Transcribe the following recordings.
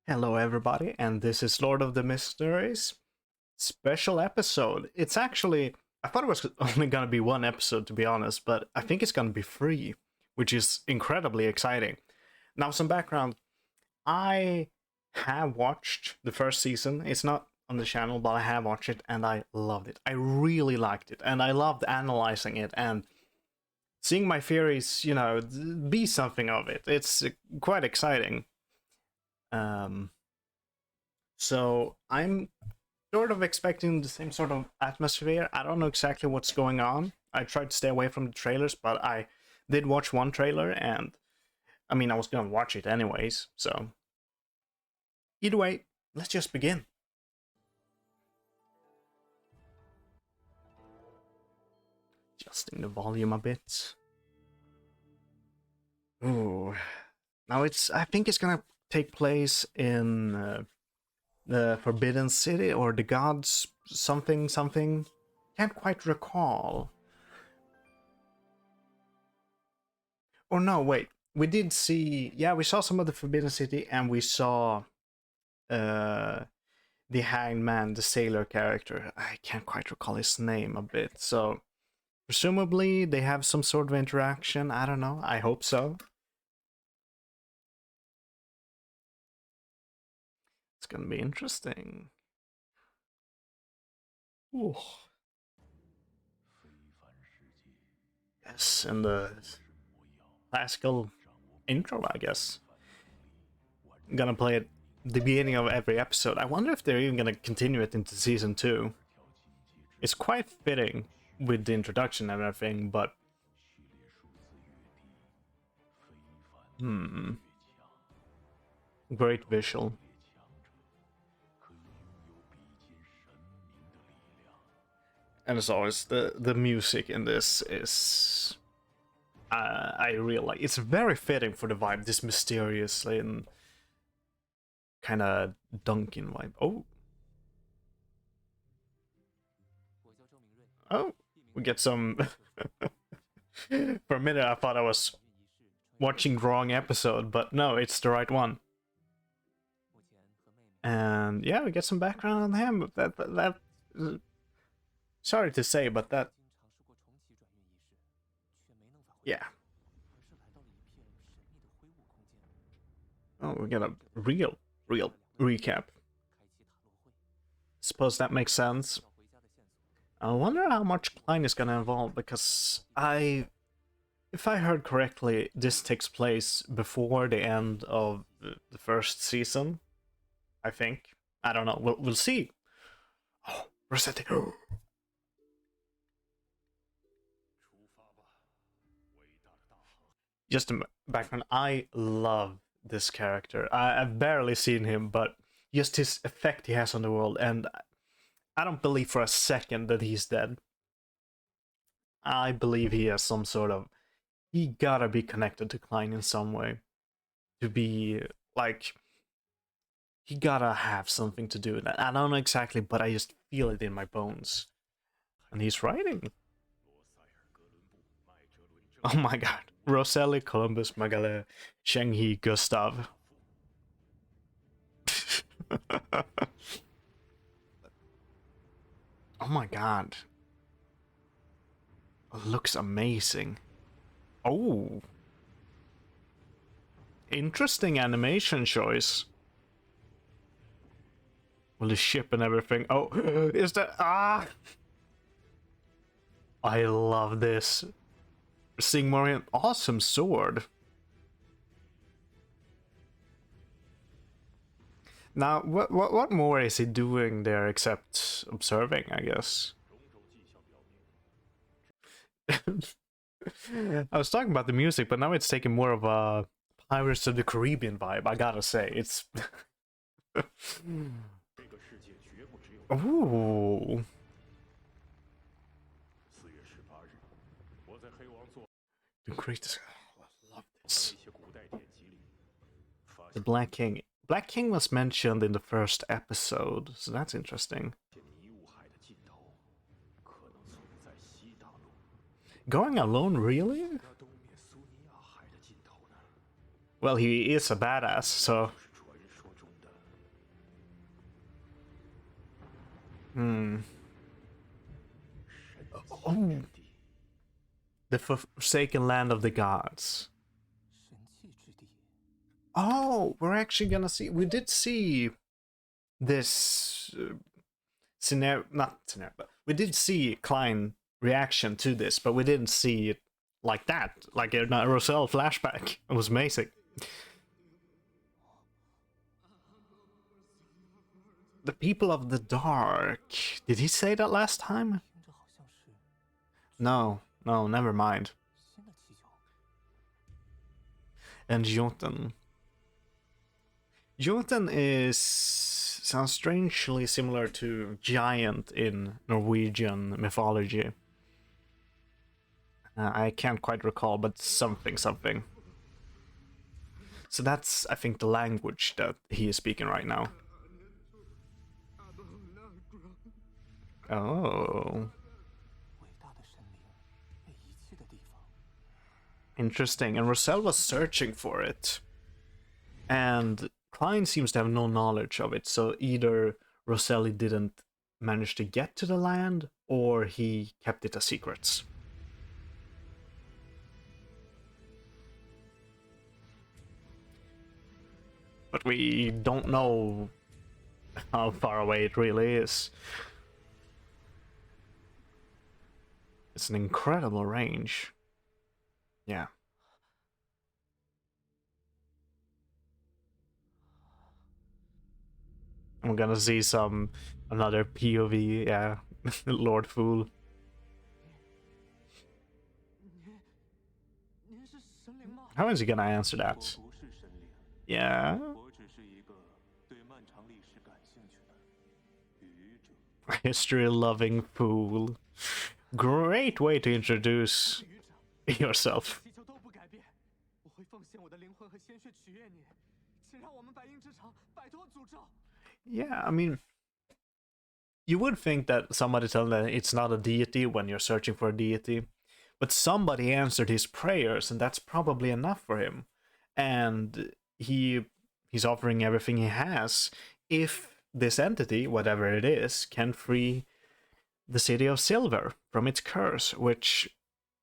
Hello, everybody, and this is Lord of the Mysteries special episode. It's actually, I thought it was only gonna be one episode, to be honest, but I think it's gonna be three, which is incredibly exciting. Now, some background. I have watched the first season. It's not on the channel, but I have watched it, and I loved it. I really liked it, and I loved analyzing it and seeing my theories, be something of it. It's quite exciting. Um, So I'm sort of expecting the same sort of atmosphere. I don't know exactly what's going on. I tried to stay away from the trailers, but I did watch one trailer, and I mean, I was gonna watch it anyways. So either way, let's just begin. Adjusting the volume a bit. Ooh, now I think it's gonna take place in the Forbidden City or the Gods something something. Can't quite recall. Or no, wait. We did see, yeah, we saw some of the Forbidden City, and we saw uh the Hanged Man, the sailor character. I can't quite recall his name a bit. So presumably they have some sort of interaction. I don't know. I hope so. It's gonna be interesting. Ooh. Yes, and the classical intro, I guess. I'm gonna play it the beginning of every episode. I wonder if they're even gonna continue it into season 2. It's quite fitting with the introduction and everything, but great visual. And as always, the music in this is I really like. It's very fitting for the vibe, this mysterious and kind of Duncan vibe. Oh, we get some. For a minute, I thought I was watching the wrong episode, but no, it's the right one. And yeah, we get some background on him. That sorry to say, but that, yeah. Oh, we get a real recap. Suppose that makes sense. I wonder how much Klein is gonna involve, because if I heard correctly, this takes place before the end of the first season. I think. I don't know. We'll see. Oh, Rossetti. Just a background. I love this character. I've barely seen him, but just his effect he has on the world, and I don't believe for a second that he's dead. I believe he has some sort of. He gotta be connected to Klein in some way. To be like. He gotta have something to do with that. I don't know exactly, but I just feel it in my bones. And he's writing. Oh my god. Rosselli, Columbus, Magale, Shenghi, Gustav. Oh my god. Looks amazing. Oh. Interesting animation choice. Well, the ship and everything. Oh, is that... Ah! I love this. Seeing more awesome sword. Now, what more is he doing there except observing, I guess? I was talking about the music, but now it's taking more of a Pirates of the Caribbean vibe, I gotta say. It's... Ooh. The greatest... Oh, I love this. The Black King. Black King was mentioned in the first episode, so that's interesting. Going alone, really? Well, he is a badass, so Hmm. Oh, the forsaken land of the gods. Oh, we're actually gonna see. We did see this scenario, not scenario, but we did see Klein reaction to this, but we didn't see it like that, like a Roselle flashback. It was amazing. The people of the dark. Did he say that last time? No, no, never mind. And Jotun. Jotun is sounds strangely similar to giant in Norwegian mythology. I can't quite recall, but something. So that's, I think, the language that he is speaking right now. Oh. Interesting. And Roselle was searching for it. And Klein seems to have no knowledge of it, so either Roselle didn't manage to get to the land, or he kept it a secret. But we don't know how far away it really is. It's an incredible range. Yeah. I'm gonna see another POV, yeah. Lord Fool. How is he gonna answer that? Yeah. History-loving fool. Great way to introduce yourself. Yeah, I mean, you would think that somebody telling that it's not a deity when you're searching for a deity, but somebody answered his prayers, and that's probably enough for him. And he's offering everything he has if this entity, whatever it is, can free the city of Silver from its curse, which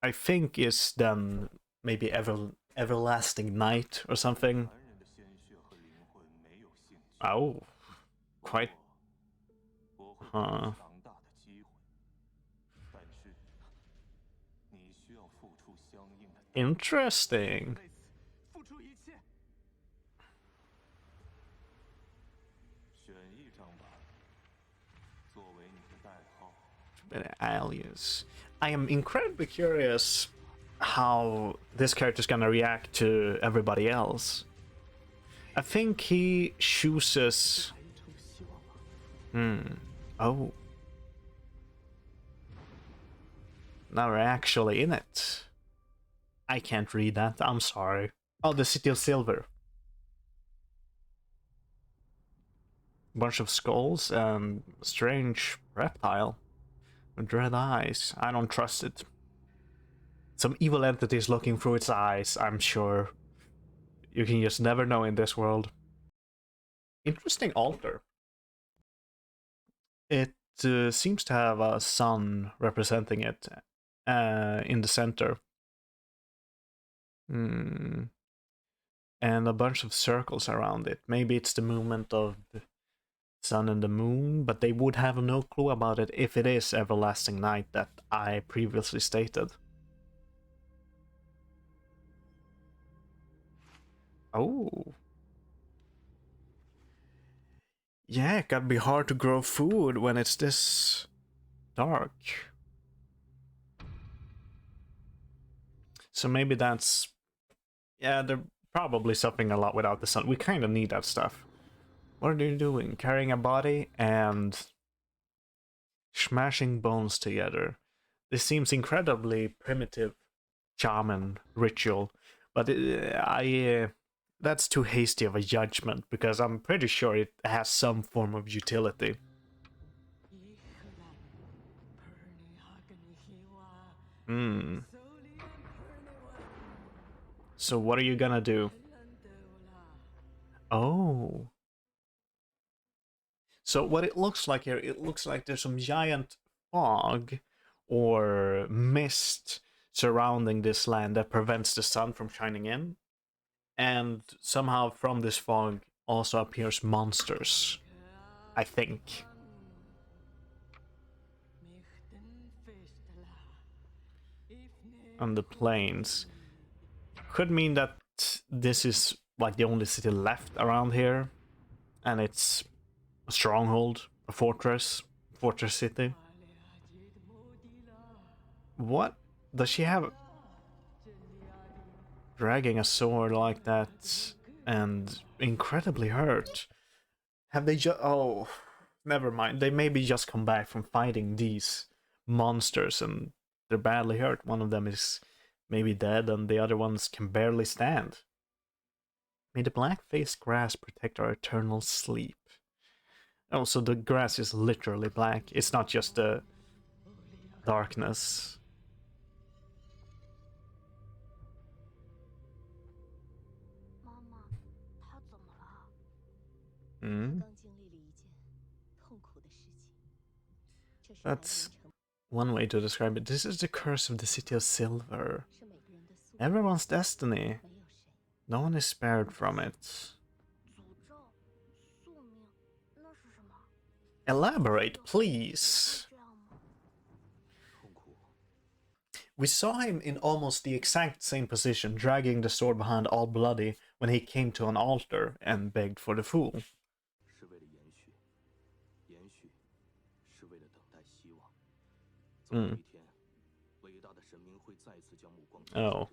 I think is then maybe everlasting night or something. Oh, quite. Huh. Interesting. Alias. I am incredibly curious how this character is gonna react to everybody else. I think he chooses. Oh. Now we're actually in it. I can't read that, I'm sorry. Oh, the City of Silver. Bunch of skulls and strange reptile with red eyes. I don't trust it. Some evil entities looking through its eyes, I'm sure. You can just never know in this world. Interesting altar. It seems to have a sun representing it in the center. And a bunch of circles around it. Maybe it's the movement of the sun and the moon, but they would have no clue about it if it is everlasting night that I previously stated. Oh. Yeah, it gotta be hard to grow food when it's this dark. So maybe that's... Yeah, they're probably suffering a lot without the sun. We kind of need that stuff. What are you doing? Carrying a body and smashing bones together. This seems incredibly primitive shaman ritual, but that's too hasty of a judgment because I'm pretty sure it has some form of utility. So what are you gonna do? Oh. So what it looks like here, it looks like there's some giant fog or mist surrounding this land that prevents the sun from shining in. And somehow from this fog also appears monsters, I think. On the plains. Could mean that this is like the only city left around here. And it's a stronghold, a fortress city. What? Does she have dragging a sword like that and incredibly hurt? Have they just... Oh, never mind. They maybe just come back from fighting these monsters and they're badly hurt. One of them is maybe dead and the other ones can barely stand. May the black-faced grass protect our eternal sleep. Oh, so the grass is literally black. It's not just the darkness. That's one way to describe it. This is the curse of the city of silver. Everyone's destiny. No one is spared from it. Elaborate, please. We saw him in almost the exact same position, dragging the sword behind all bloody, when he came to an altar and begged for the fool. Oh.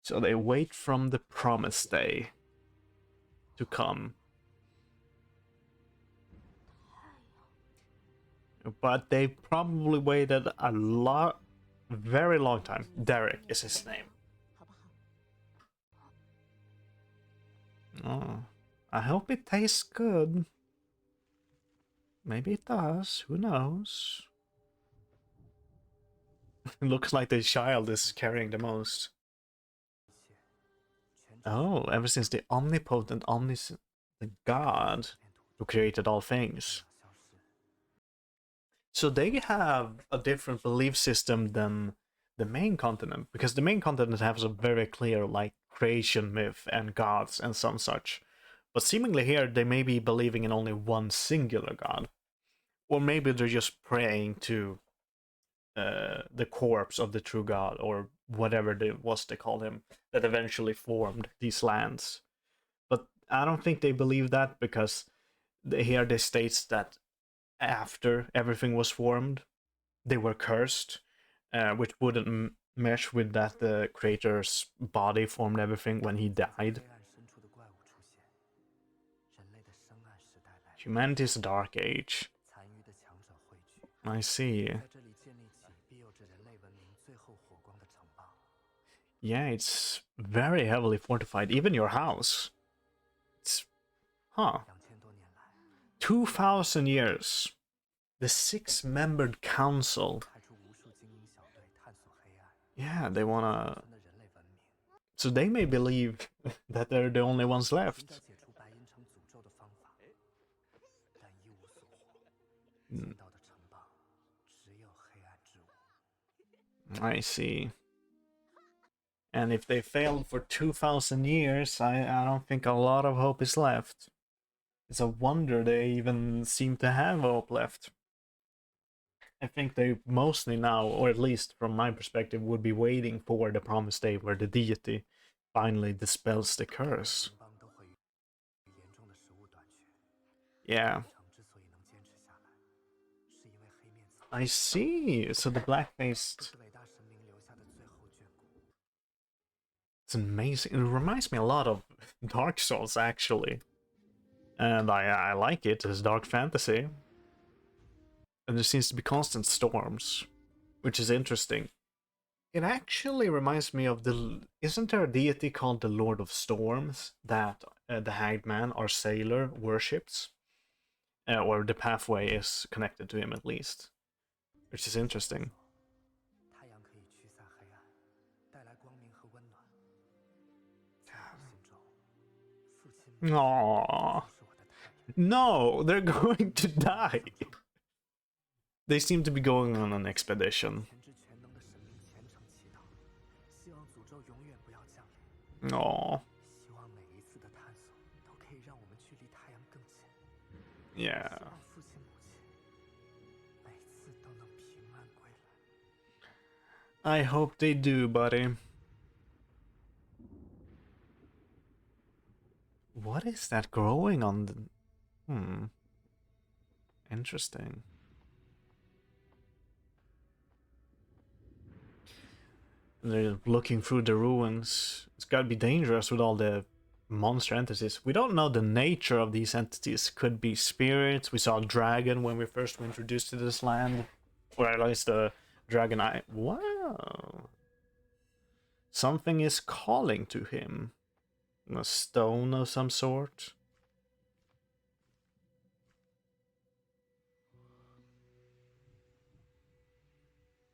So they wait from the promised day to come. But they probably waited a very long time. Derrick is his name. Oh, I hope it tastes good. Maybe it does, who knows? It looks like the child is carrying the most. Oh, ever since the omnipotent, the God who created all things. So they have a different belief system than the main continent, because the main continent has a very clear, like, creation myth and gods and some such. But seemingly here, they may be believing in only one singular god. Or maybe they're just praying to the corpse of the true god, or whatever it was they called him, that eventually formed these lands. But I don't think they believe that, because here they states that after everything was formed, they were cursed, which wouldn't mesh with that the creator's body formed everything when he died. Humanity's dark age. I see. Yeah, it's very heavily fortified. Even your house. It's... Huh. 2,000 years. The six-membered council. Yeah, they wanna... So they may believe that they're the only ones left. I see. And if they failed for 2,000 years, I don't think a lot of hope is left. It's a wonder they even seem to have hope left. I think they mostly now, or at least from my perspective, would be waiting for the promised day where the deity finally dispels the curse. Yeah. I see. So the black-faced... It's amazing. It reminds me a lot of Dark Souls, actually. And I like it as dark fantasy. And there seems to be constant storms, which is interesting. It actually reminds me of the... Isn't there a deity called the Lord of Storms that the Hanged Man, our sailor, worships? Or the pathway is connected to him, at least. Which is interesting. Aww. No, they're going to die. They seem to be going on an expedition. Aww. Yeah. I hope they do, buddy. What is that growing on the... Interesting. They're looking through the ruins. It's gotta be dangerous with all the monster entities. We don't know the nature of these entities. Could be spirits. We saw a dragon when we first were introduced to this land. Or at least the dragon eye. Wow. Something is calling to him. A stone of some sort.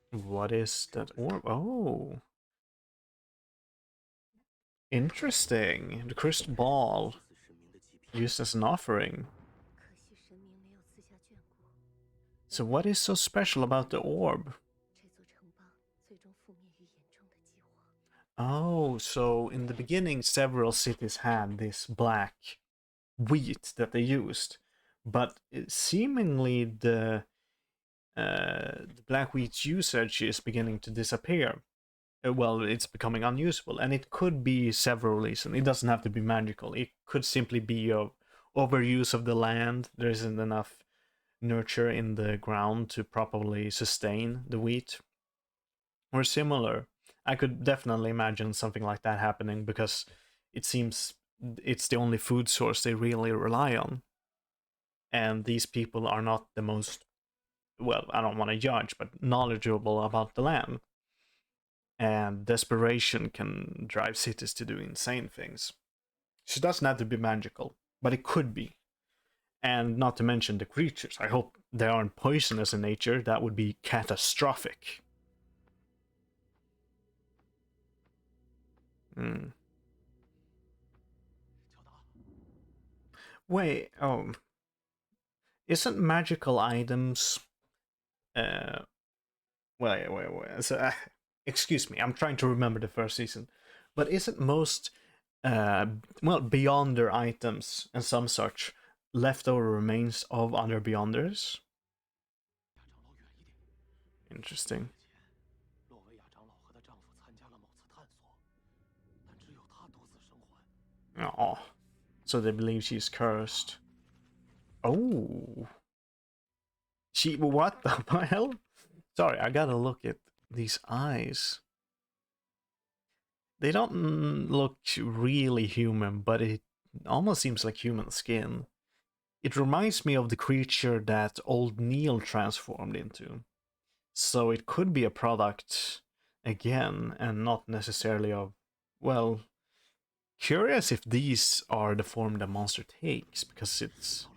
What is that orb? Oh. Interesting. The crystal ball. Used as an offering. So what is so special about the orb? Oh, so in the beginning several cities had this black wheat that they used. But seemingly the black wheat's usage is beginning to disappear. Well, it's becoming unusable, and it could be several reasons. It doesn't have to be magical. It could simply be a overuse of the land. There isn't enough nurture in the ground to properly sustain the wheat, or similar. I could definitely imagine something like that happening because it seems it's the only food source they really rely on. And these people are not the most, well, I don't want to judge, but knowledgeable about the land. And desperation can drive cities to do insane things. So it doesn't have to be magical, but it could be. And not to mention the creatures. I hope they aren't poisonous in nature. That would be catastrophic. Wait, isn't magical items... wait. So, excuse me, I'm trying to remember the first season. But isn't most, well, Beyonder items and some such leftover remains of other Beyonders? Interesting. Oh, so they believe she's cursed. Oh. What the hell? Sorry, I gotta look at these eyes. They don't look really human, but it almost seems like human skin. It reminds me of the creature that old Neil transformed into. So it could be a product again, and not necessarily of, well, curious if these are the form the monster takes, because it's...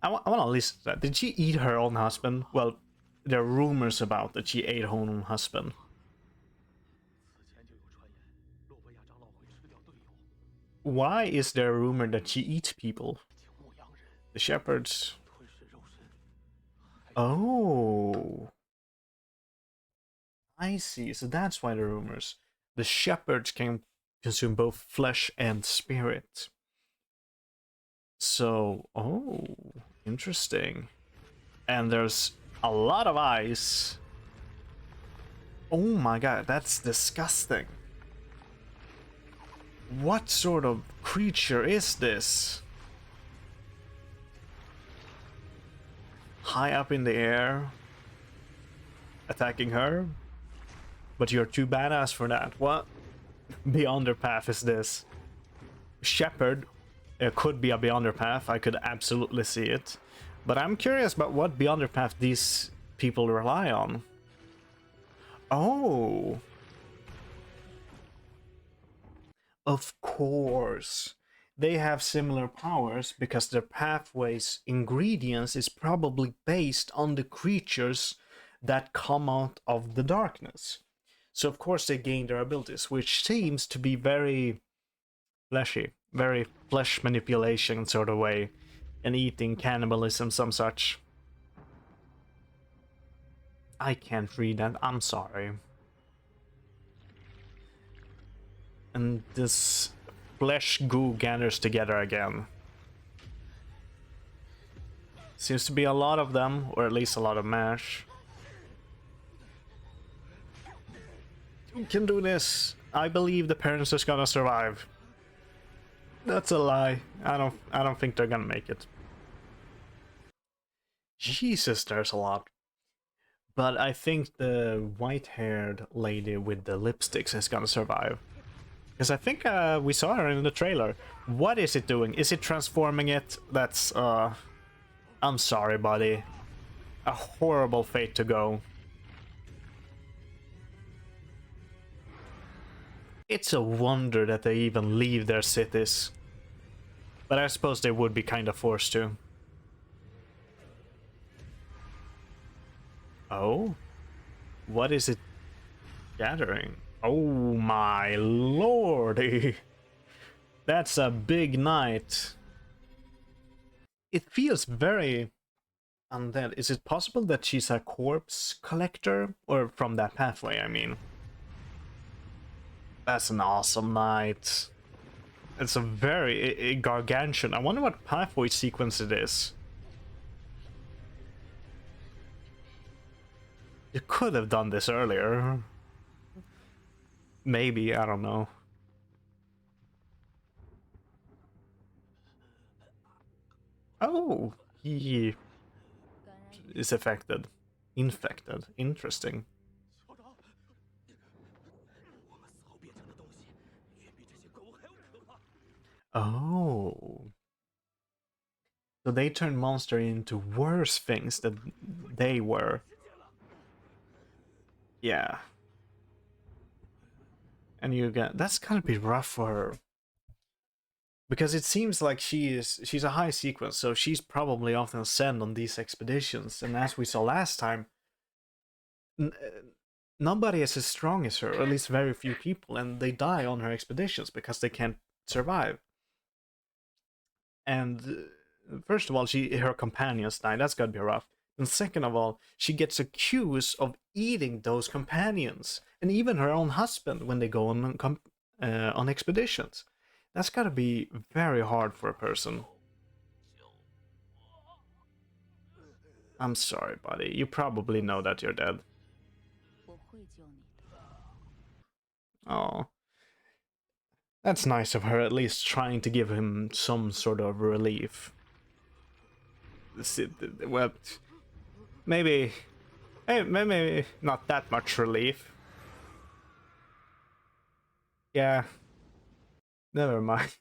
I want to listen to that. Did she eat her own husband? Well, there are rumors about that she ate her own husband. Why is there a rumor that she eats people? The shepherds... Oh... I see, so that's why the rumors. The shepherds can consume both flesh and spirit. So, oh, interesting. And there's a lot of eyes. Oh my god, that's disgusting. What sort of creature is this? High up in the air, attacking her? But you're too badass for that. What Beyonder path is this? Shepherd could be a Beyonder path. I could absolutely see it. But I'm curious about what Beyonder path these people rely on. Oh. Of course. They have similar powers because their pathways ingredients is probably based on the creatures that come out of the darkness. So of course they gain their abilities, which seems to be very fleshy. very flesh manipulation sort of way, and eating cannibalism, some such. I can't read that, I'm sorry. And this flesh goo gathers together again. Seems to be a lot of them, or at least a lot of mash. You can do this. I believe the parents is gonna survive. That's a lie. I don't think they're gonna make it. Jesus, there's a lot. But I think the white-haired lady with the lipsticks is gonna survive. Because I think we saw her in the trailer. What is it doing? Is it transforming it? That's, I'm sorry, buddy. A horrible fate to go. It's a wonder that they even leave their cities. But I suppose they would be kind of forced to. Oh? What is it gathering? Oh my lordy! That's a big night. It feels very undead. Is it possible that she's a corpse collector? Or from that pathway, I mean. That's an awesome night. It's a very gargantuan. I wonder what pathway sequence it is. You could have done this earlier. Maybe, I don't know. Oh, he is affected. Infected. Interesting. Oh. So they turn monster into worse things than they were. Yeah. And you get... That's gotta be rough for her. Because it seems like she's a high sequence, so she's probably often sent on these expeditions. And as we saw last time, nobody is as strong as her, or at least very few people, and they die on her expeditions because they can't survive. And first of all, her companions die. That's gotta be rough. And second of all, she gets accused of eating those companions, and even her own husband when they go on expeditions. That's gotta be very hard for a person. I'm sorry, buddy. You probably know that you're dead. Oh. That's nice of her, at least trying to give him some sort of relief. Well, maybe not that much relief. Yeah. Never mind.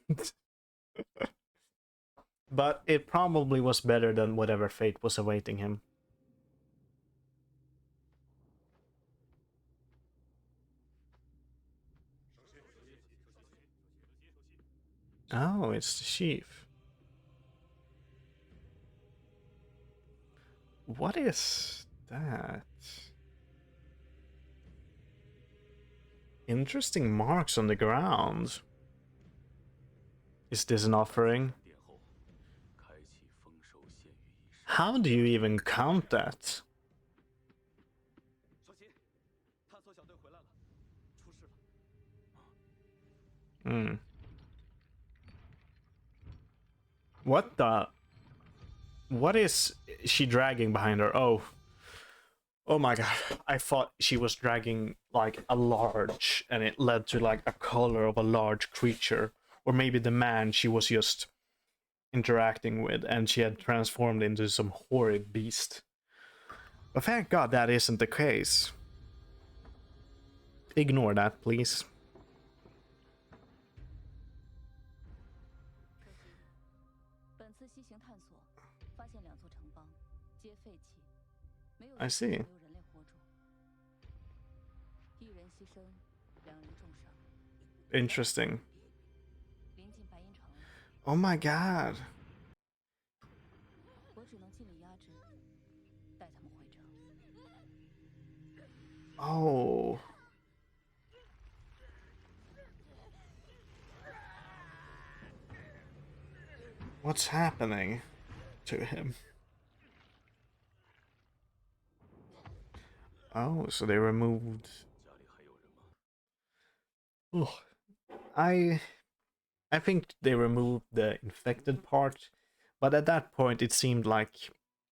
But it probably was better than whatever fate was awaiting him. Oh, it's the chief. What is that? Interesting marks on the ground. Is this an offering? How do you even count that? Hmm. What the? What is she dragging behind her? Oh. Oh my god. I thought she was dragging like a large, and it led to like a color of a large creature. Or maybe the man she was just interacting with, and she had transformed into some horrid beast. But thank god that isn't the case. Ignore that, please. I see. Interesting. Oh my god. Oh. What's happening to him? Oh, so they removed... Oh, I think they removed the infected part, but at that point it seemed like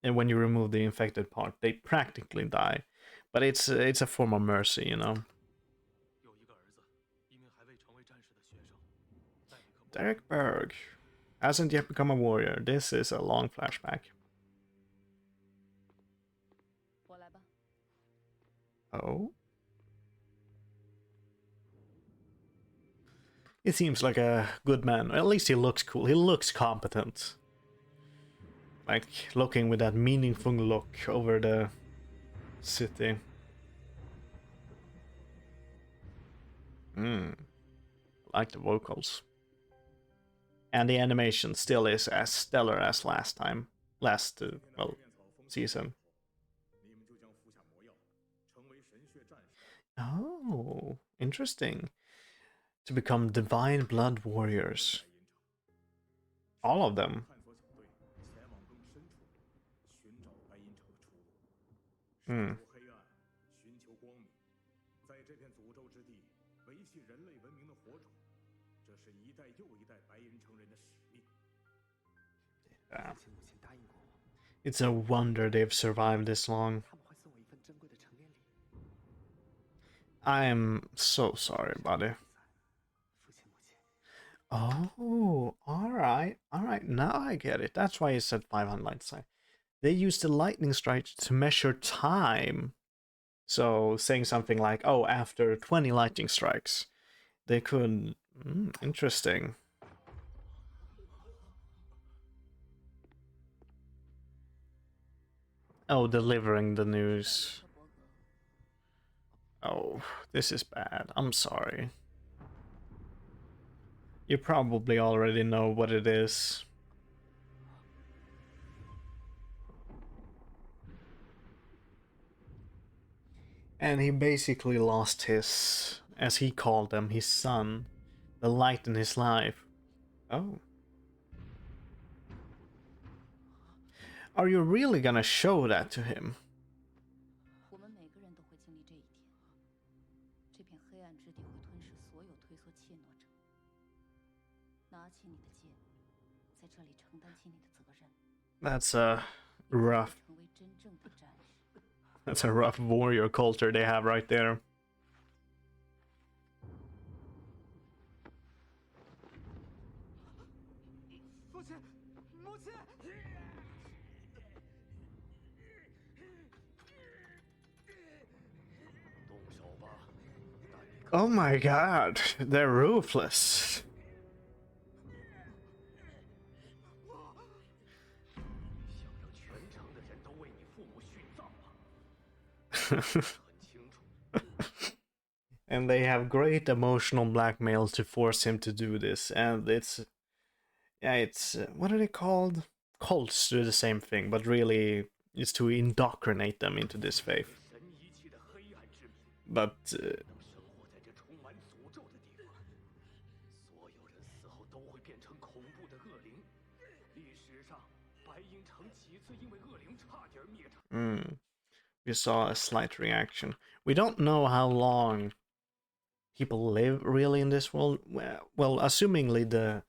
when you remove the infected part, they practically die. But it's a form of mercy, you know. Derrick Berg hasn't yet become a warrior. This is a long flashback. Oh? He seems like a good man. At least he looks cool. He looks competent. Like, looking with that meaningful look over the city. Like the vocals. And the animation still is as stellar as last time. Well, season. Oh, interesting. To become divine blood warriors. All of them. Hmm. Yeah. It's a wonder they've survived this long. I'm so sorry, buddy. Oh, alright. Alright, now I get it. That's why you said 500 light strike. They used the lightning strike to measure time. So saying something like, oh, after 20 lightning strikes, they could... interesting. Oh, delivering the news. Oh, this is bad. I'm sorry. You probably already know what it is. And he basically lost his, as he called them, his son, the light in his life. Oh. Are you really gonna show that to him? That's a rough... That's a rough warrior culture they have right there. Oh my god, they're ruthless. And they have great emotional blackmail to force him to do this, and it's... Yeah, it's... what are they called? Cults do the same thing, but really it's to indoctrinate them into this faith. But... we saw a slight reaction. We don't know how long people live really in this world. Well, assumingly the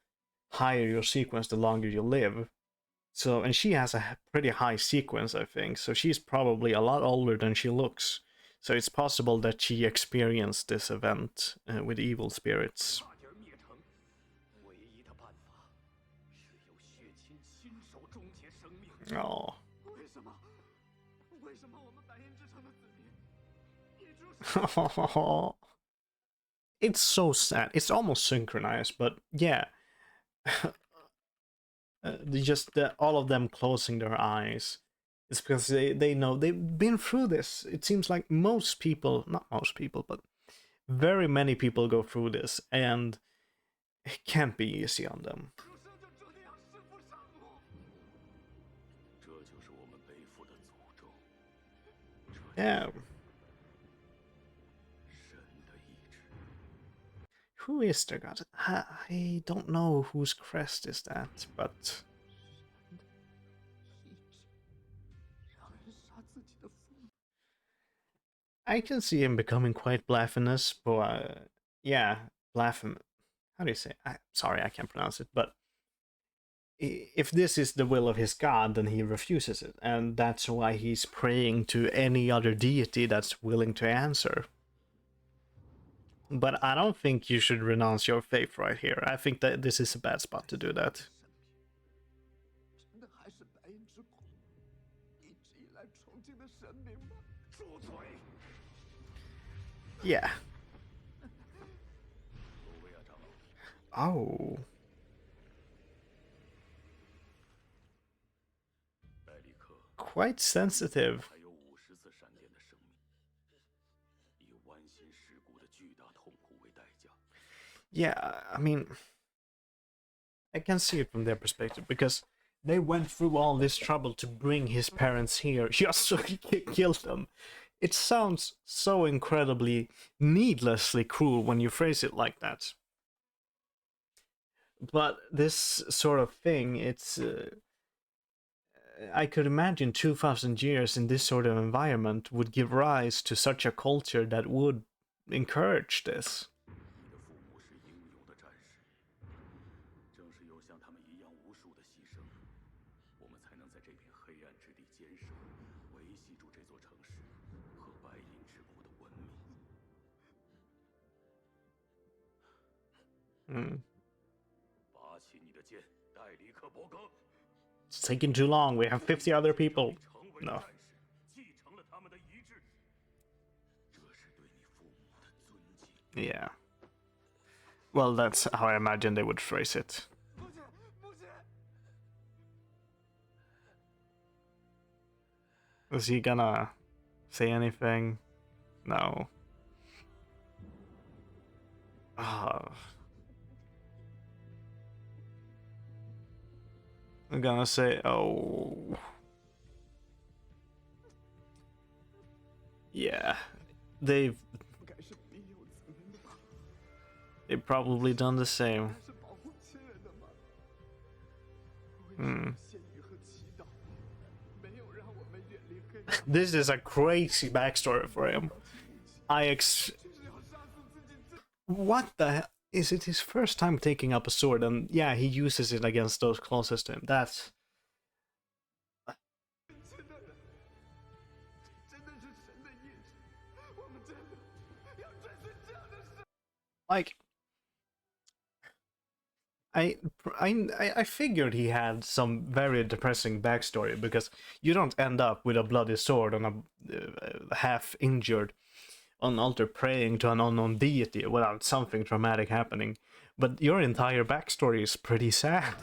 higher your sequence, the longer you live. So, and she has a pretty high sequence, I think. So she's probably a lot older than she looks. So it's possible that she experienced this event with evil spirits. Oh. It's so sad. It's almost synchronized, but yeah. All of them closing their eyes. It's because they know they've been through this. It seems like most people, not most people, but very many people go through this, and it can't be easy on them. Yeah. Who is their god? I don't know whose crest is that, but I can see him becoming quite blasphemous, but yeah, blasphemous. How do you say? Sorry, I can't pronounce it. But if this is the will of his god, then he refuses it, and that's why he's praying to any other deity that's willing to answer. But I don't think you should renounce your faith right here. I think that this is a bad spot to do that. Yeah. Oh. Quite sensitive. Yeah, I mean, I can see it from their perspective, because they went through all this trouble to bring his parents here just so he could kill them. It sounds so incredibly, needlessly cruel when you phrase it like that. But this sort of thing, it's... I could imagine 2,000 years in this sort of environment would give rise to such a culture that would encourage this. Mm. It's taking too long. We have 50 other people. No. Yeah. Well, that's how I imagine they would phrase it. Is he gonna say anything? No. I'm gonna say, oh. Yeah. They've probably done the same. This is a crazy backstory for him. What the hell? Is it his first time taking up a sword? And yeah, he uses it against those closest to him. That's... like... I figured he had some very depressing backstory, because you don't end up with a bloody sword on a half-injured on altar praying to an unknown deity without something traumatic happening. But your entire backstory is pretty sad.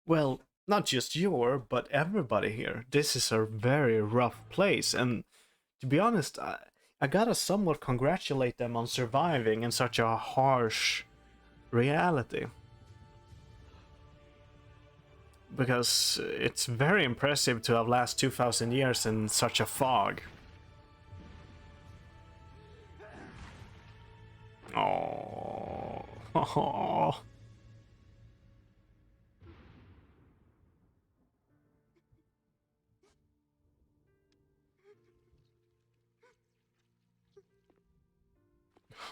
Well, not just your, but everybody here. This is a very rough place, and to be honest, I gotta somewhat congratulate them on surviving in such a harsh reality. Because it's very impressive to have lasted 2,000 years in such a fog. Oh. Oh.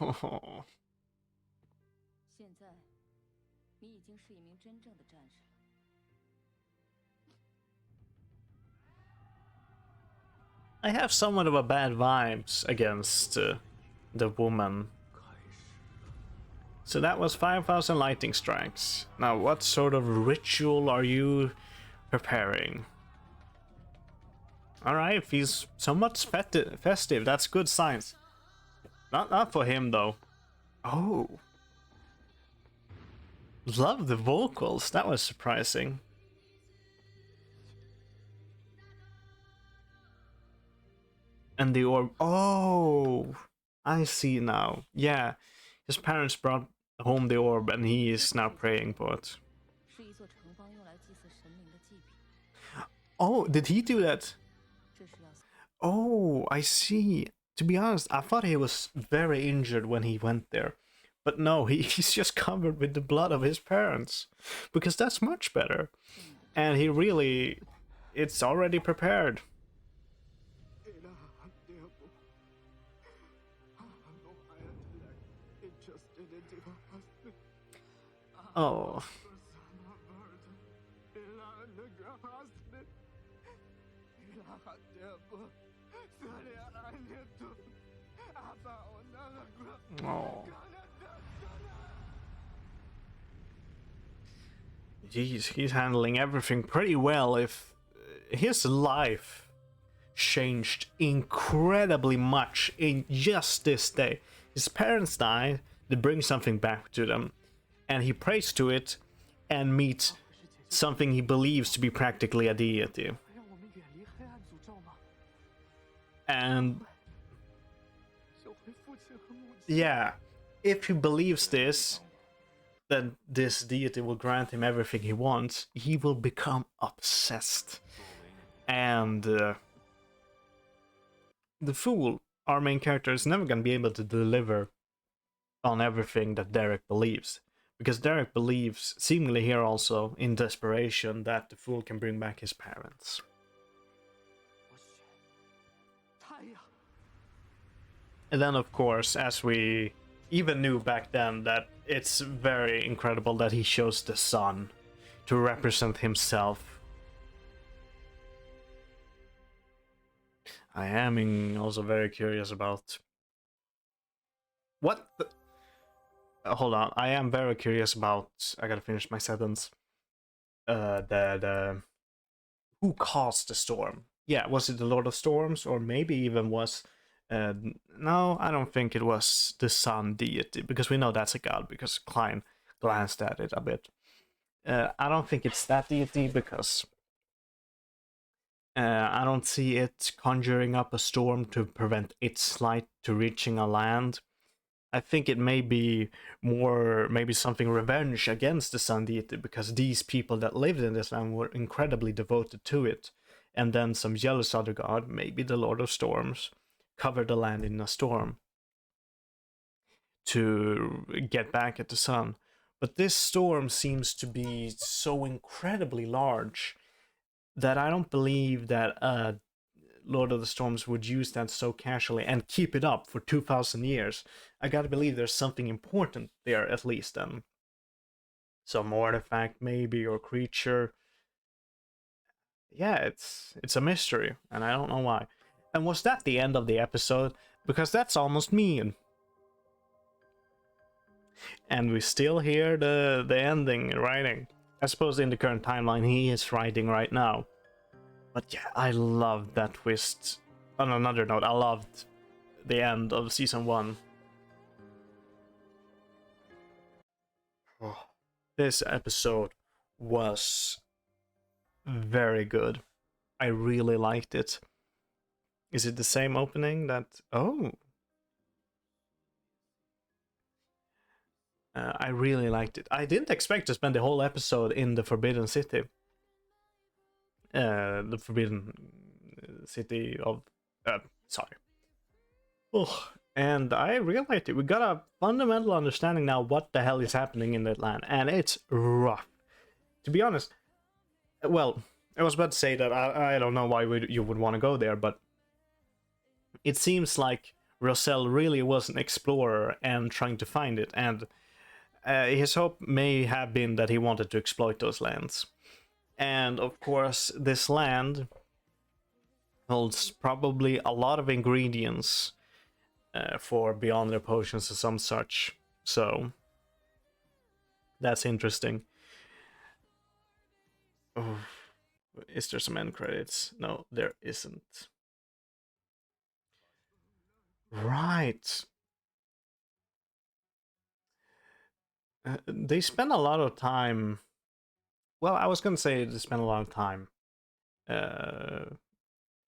Oh. I have somewhat of a bad vibes against the woman. So that was 5,000 lightning strikes. Now, what sort of ritual are you preparing? Alright, if he's somewhat festive, that's good signs. Not for him, though. Oh. Love the vocals, that was surprising. And the orb... oh! I see now. Yeah, his parents brought home the orb and he is now praying for it. Oh, did he do that? Oh, I see. To be honest, I thought he was very injured when he went there. But no, he's just covered with the blood of his parents. Because that's much better. And he really... it's already prepared. Oh. Oh. Jeez, he's handling everything pretty well. If his life changed incredibly much in just this day. His parents died, they bring something back to them, and he prays to it and meets something he believes to be practically a deity. And yeah, if he believes this, that this deity will grant him everything he wants, he will become obsessed. And the fool, our main character, is never going to be able to deliver on everything that Derrick believes. Because Derrick believes, seemingly here also, in desperation, that the fool can bring back his parents. And then, of course, as we even knew back then, that it's very incredible that he chose the sun to represent himself. I am also very curious about what the... hold on, I am very curious about... I gotta finish my sentence. The who caused the storm? Yeah, was it the Lord of Storms, or maybe even was... no, I don't think it was the sun deity, because we know that's a god, because Klein glanced at it a bit. I don't think it's that deity, because I don't see it conjuring up a storm to prevent its light to reaching a land. I think it may be more, maybe something revenge against the sun deity, because these people that lived in this land were incredibly devoted to it. And then some jealous other god, maybe the Lord of Storms, covered the land in a storm to get back at the sun. But this storm seems to be so incredibly large that I don't believe that Lord of the Storms would use that so casually and keep it up for 2,000 years. I gotta believe there's something important there, at least, then. Some artifact, maybe, or creature. Yeah, it's a mystery, and I don't know why. And was that the end of the episode? Because that's almost mean. And we still hear the ending writing. I suppose in the current timeline he is writing right now. But yeah, I loved that twist. On another note, I loved the end of season 1. Oh, this episode was very good. I really liked it. Is it the same opening that... oh. I really liked it. I didn't expect to spend the whole episode in the Forbidden City. The Forbidden City of... sorry. Oh, and I realized it. We got a fundamental understanding now what the hell is happening in that land, and it's rough. To be honest, well, I was about to say that I don't know why you would want to go there, but it seems like Rosell really was an explorer and trying to find it, and his hope may have been that he wanted to exploit those lands. And of course, this land holds probably a lot of ingredients for beyond their potions or some such. So that's interesting. Oh, is there some end credits? No, there isn't. Right. They spend a lot of time... well, I was gonna say they spend a lot of time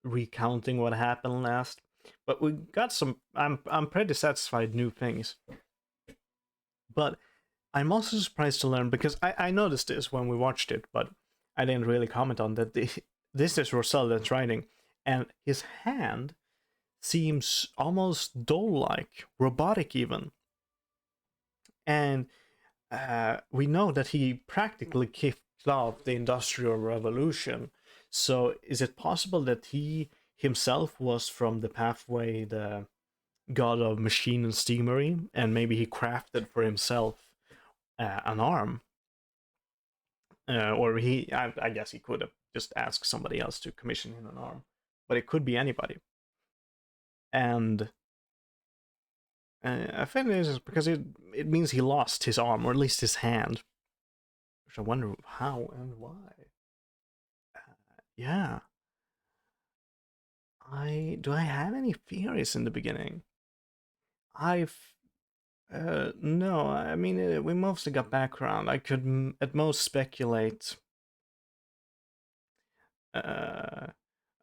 recounting what happened last, but we got some... I'm pretty satisfied new things. But I'm also surprised to learn, because I noticed this when we watched it, but I didn't really comment on that. This is Rosell that's writing, and his hand seems almost doll-like, robotic even. And we know that he practically kicked off the Industrial Revolution. So is it possible that he himself was from the pathway, the god of machine and steamery, and maybe he crafted for himself an arm Or I guess he could have just asked somebody else to commission him an arm, but it could be anybody. And I find it is because it means he lost his arm, or at least his hand. Which I wonder how and why. Yeah. I have any theories in the beginning? I've no, I mean we mostly got background. I could at most speculate uh,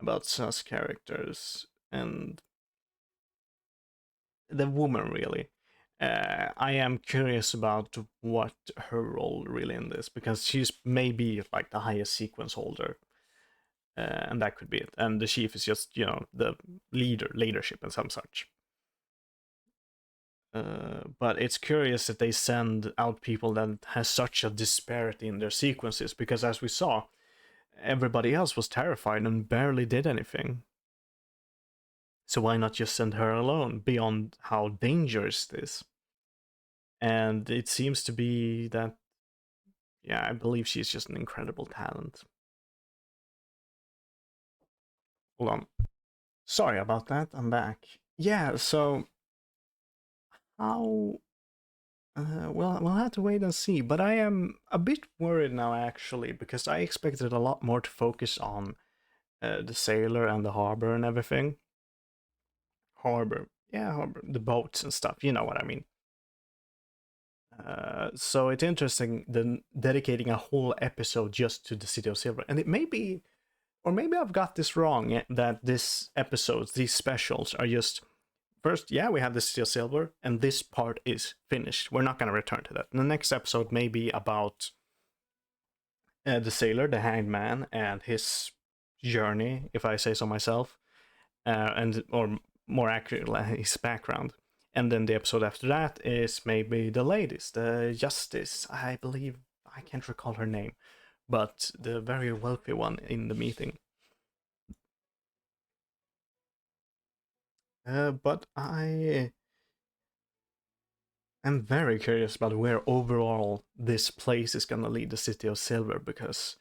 about sus characters and the woman really. I am curious about what her role really in this because she's maybe like the highest sequence holder, and that could be it. And the chief is just the leadership and some such. But it's curious that they send out people that has such a disparity in their sequences because as we saw, everybody else was terrified and barely did anything. So why not just send her alone beyond how dangerous it is? And it seems to be that, yeah, I believe she's just an incredible talent. Hold on. Sorry about that. I'm back. Yeah, so how well, we'll have to wait and see. But I am a bit worried now, actually, because I expected a lot more to focus on the sailor and the harbor and everything. Harbor, yeah, harbor, the boats and stuff. You know what I mean. So it's interesting then dedicating a whole episode just to the City of Silver, and it may be, or maybe I've got this wrong, that this episodes, these specials, are just first, yeah, we have the City of Silver, and this part is finished. We're not going to return to that. And the next episode may be about the sailor, the hanged man, and his journey, if I say so myself, and or more accurately, his background. And then the episode after that is maybe the ladies, the justice, I believe, I can't recall her name, but the very wealthy one in the meeting. But I am very curious about where overall this place is going to lead the City of Silver because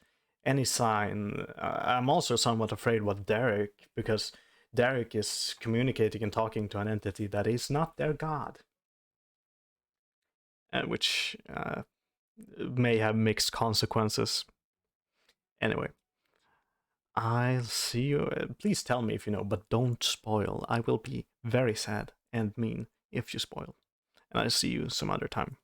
any sign. I'm also somewhat afraid what Derrick, because Derrick is communicating and talking to an entity that is not their god, which may have mixed consequences. Anyway, I'll see you. Please tell me if you know, but don't spoil. I will be very sad and mean if you spoil. And I'll see you some other time.